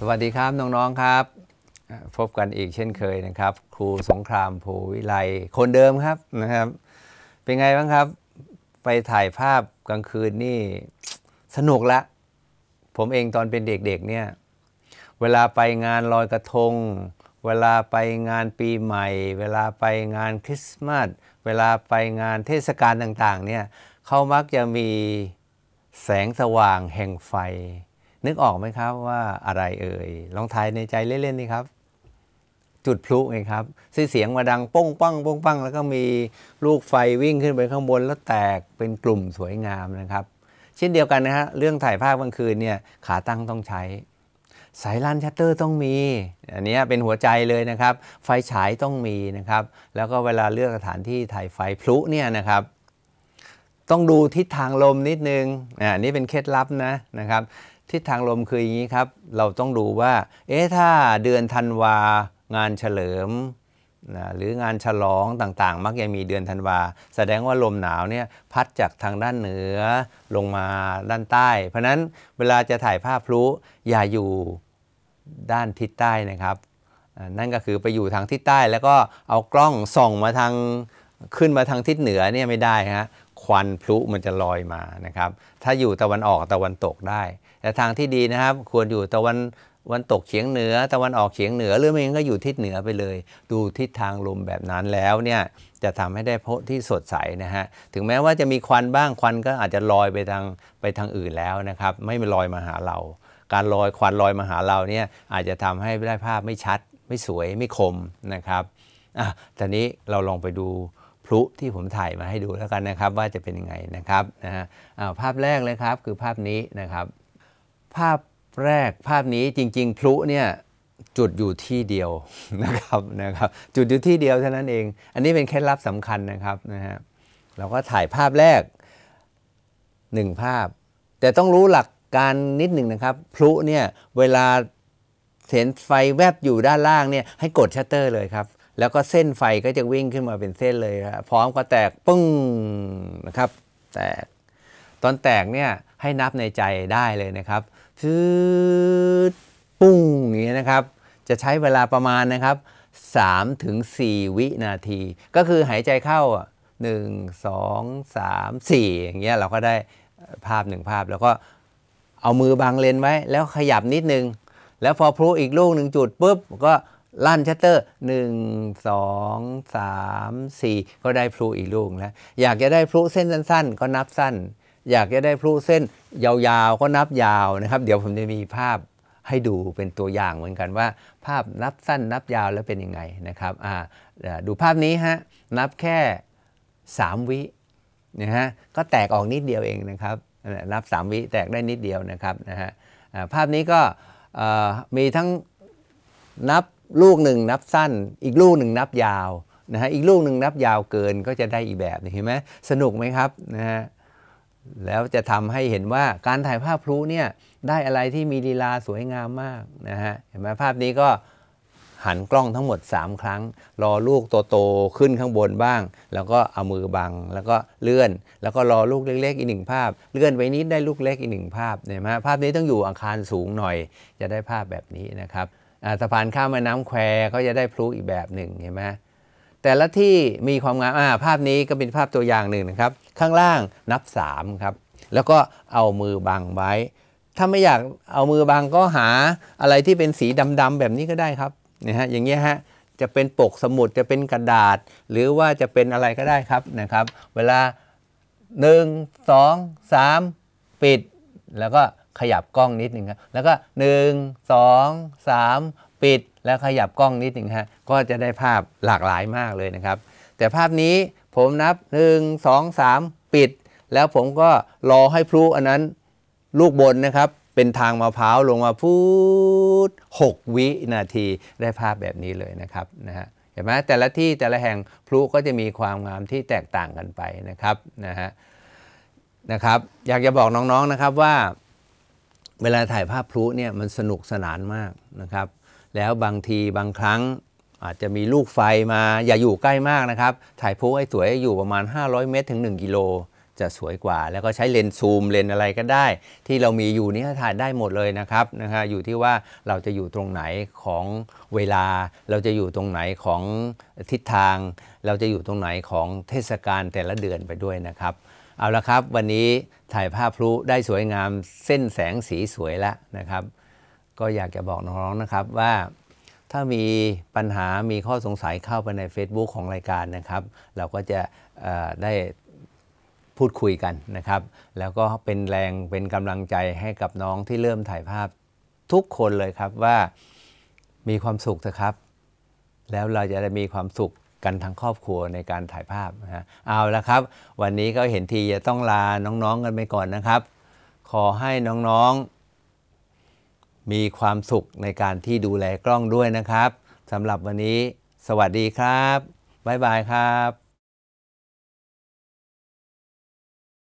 สวัสดีครับน้องๆครับพบกันอีกเช่นเคยนะครับครูสงครามโพวิไลคนเดิมครับนะครับเป็นไงบ้างครับไปถ่ายภาพกลางคืนนี่สนุกละผมเองตอนเป็นเด็กๆเนี่ยเวลาไปงานลอยกระทงเวลาไปงานปีใหม่เวลาไปงานคริสต์มาสเวลาไปงานเทศกาลต่างๆเนี่ยเขามักจะมีแสงสว่างแห่งไฟนึกออกไหมครับว่าอะไรเอ่ยลองทายในใจเล่นๆนี่ครับจุดพลุไงครับเสียงมาดังป้งปังป้งปังแล้วก็มีลูกไฟวิ่งขึ้นไปข้างบนแล้วแตกเป็นกลุ่มสวยงามนะครับเช่นเดียวกันนะฮะเรื่องถ่ายภาพกลางคืนเนี่ยขาตั้งต้องใช้สายรันชัตเตอร์ต้องมีอันนี้เป็นหัวใจเลยนะครับไฟฉายต้องมีนะครับแล้วก็เวลาเลือกสถานที่ถ่ายไฟพลุเนี่ยนะครับต้องดูทิศทางลมนิดนึงอันนี้เป็นเคล็ดลับนะครับทิศทางลมคืออย่างนี้ครับเราต้องดูว่าถ้าเดือนธันวางานเฉลิมหรืองานฉลองต่างๆมักจะมีเดือนธันวาแสดงว่าลมหนาวเนี่ยพัดจากทางด้านเหนือลงมาด้านใต้เพราะนั้นเวลาจะถ่ายภาพพลุอย่าอยู่ด้านทิศใต้นะครับนั่นก็คือไปอยู่ทางทิศใต้แล้วก็เอากล้องส่องมาทางขึ้นมาทางทิศเหนือเนี่ยไม่ได้ฮะควันพลุมันจะลอยมานะครับถ้าอยู่ตะวันออกตะวันตกได้แต่ทางที่ดีนะครับควรอยู่ตะวันตกเฉียงเหนือตะวันออกเฉียงเหนือหรือไม่งั้นก็อยู่ทิศเหนือไปเลยดูทิศทางลมแบบนั้นแล้วเนี่ยจะทำให้ได้พลุที่สดใสนะฮะถึงแม้ว่าจะมีควันบ้างควันก็อาจจะลอยไปทางอื่นแล้วนะครับไม่ลอยมาหาเราการลอยควันลอยมาหาเราเนี่ยอาจจะทำให้ได้ภาพไม่ชัดไม่สวยไม่คมนะครับตอนนี้เราลองไปดูพลุที่ผมถ่ายมาให้ดูแล้วกันนะครับว่าจะเป็นยังไงนะครับภาพแรกเลยครับคือภาพนี้นะครับภาพแรกภาพนี้จริงๆพลุเนี่ยจุดอยู่ที่เดียวนะครับจุดอยู่ที่เดียวเท่านั้นเองอันนี้เป็นเคล็ดลับสำคัญนะครับเราก็ถ่ายภาพแรก1ภาพแต่ต้องรู้หลักการนิดหนึ่งนะครับพลุเนี่ยเวลาเห็นไฟแวบอยู่ด้านล่างเนี่ยให้กดชัตเตอร์เลยครับแล้วก็เส้นไฟก็จะวิ่งขึ้นมาเป็นเส้นเลยครับพร้อมก็แตกปึ้งนะครับแตกตอนแตกเนี่ยให้นับในใจได้เลยนะครับปุ้งอย่างนี้นะครับจะใช้เวลาประมาณนะครับ3-4 วินาทีก็คือหายใจเข้า1 2 3 4อย่างเงี้ยเราก็ได้ภาพ1ภาพแล้วก็เอามือบังเลนไว้แล้วขยับนิดนึงแล้วพอพลุอีกลูกหนึ่งจุดปุ๊บก็ลั่นชัตเตอร์1 2 3 4ก็ได้พลุอีกลูกแล้วอยากจะได้พลุเส้นสั้นๆก็นับสั้นอยากจะได้พลุเส้นยาวๆก็นับยาวนะครับเดี๋ยวผมจะมีภาพให้ดูเป็นตัวอย่างเหมือนกันว่าภาพนับสั้นนับยาวแล้วเป็นยังไงนะครับดูภาพนี้ฮะนับแค่3 วินะฮะก็แตกออกนิดเดียวเองนะครับนับ3 วิแตกได้นิดเดียวนะครับภาพนี้ก็มีทั้งนับลูกหนึ่งนับสั้นอีกลูกหนึ่งนับยาวนะฮะอีกลูกหนึ่งนับยาวเกินก็จะได้อีกแบบเห็นไหมสนุกไหมครับนะฮะแล้วจะทำให้เห็นว่าการถ่ายภาพพลุเนี่ยได้อะไรที่มีลีลาสวยงามมากนะฮะเห็นไหมภาพนี้ก็หันกล้องทั้งหมด3 ครั้งรอลูกโตๆขึ้นข้างบนบ้างแล้วก็เอามือบังแล้วก็เลื่อนแล้วก็รอลูกเล็กๆอีก1ภาพเลื่อนไปนิดได้ลูกเล็กอีก1ภาพเห็นไหมภาพนี้ต้องอยู่อาคารสูงหน่อยจะได้ภาพแบบนี้นะครับสะพานข้ามแม่น้ำแควก็จะได้พลุอีกแบบหนึ่งเห็นไหมแต่ละที่มีความงามภาพนี้ก็เป็นภาพตัวอย่างหนึ่งนะครับข้างล่างนับ3ครับแล้วก็เอามือบังไว้ถ้าไม่อยากเอามือบังก็หาอะไรที่เป็นสีดำๆแบบนี้ก็ได้ครับนะฮะอย่างเงี้ยฮะจะเป็นปกสมุดจะเป็นกระดาษหรือว่าจะเป็นอะไรก็ได้ครับนะครับเวลา1 2 3ปิดแล้วก็ขยับกล้องนิดหนึ่งครับแล้วก็1 2 3ปิดแล้วขยับกล้องนิดหนึ่งฮะก็จะได้ภาพหลากหลายมากเลยนะครับแต่ภาพนี้ผมนับ1 2 3ปิดแล้วผมก็รอให้พลุอันนั้นลูกบนนะครับเป็นทางมะพร้าวลงมาพูด6 วินาทีได้ภาพแบบนี้เลยนะครับเห็นไหมแต่ละที่แต่ละแห่งพลุก็จะมีความงามที่แตกต่างกันไปนะครับนะครับอยากจะบอกน้องๆนะครับว่าเวลาถ่ายภาพพลุเนี่ยมันสนุกสนานมากนะครับแล้วบางทีบางครั้งอาจจะมีลูกไฟมาอย่าอยู่ใกล้มากนะครับถ่ายพลุให้สวยอยู่ประมาณ500 เมตรถึง1 กิโล จะสวยกว่าแล้วก็ใช้เลนส์ซูมเลนส์อะไรก็ได้ที่เรามีอยู่นี่ถ่ายได้หมดเลยนะครับอยู่ที่ว่าเราจะอยู่ตรงไหนของเวลาเราจะอยู่ตรงไหนของทิศทางเราจะอยู่ตรงไหนของเทศกาลแต่ละเดือนไปด้วยนะครับเอาละครับวันนี้ถ่ายภาพพลุได้สวยงามเส้นแสงสีสวยแล้วนะครับก็อยากจะบอกน้องๆนะครับว่าถ้ามีปัญหามีข้อสงสัยเข้าไปใน Facebook ของรายการนะครับเราก็จะได้พูดคุยกันนะครับแล้วก็เป็นแรงเป็นกำลังใจให้กับน้องที่เริ่มถ่ายภาพทุกคนเลยครับว่ามีความสุขเถอะครับแล้วเราจะได้มีความสุขกันทั้งครอบครัวในการถ่ายภาพนะฮะเอาละครับวันนี้ก็เห็นทีจะต้องลาน้องๆกันไปก่อนนะครับขอให้น้องๆมีความสุขในการที่ดูแลกล้องด้วยนะครับสำหรับวันนี้สวัสดีครับบ๊ายบายครับ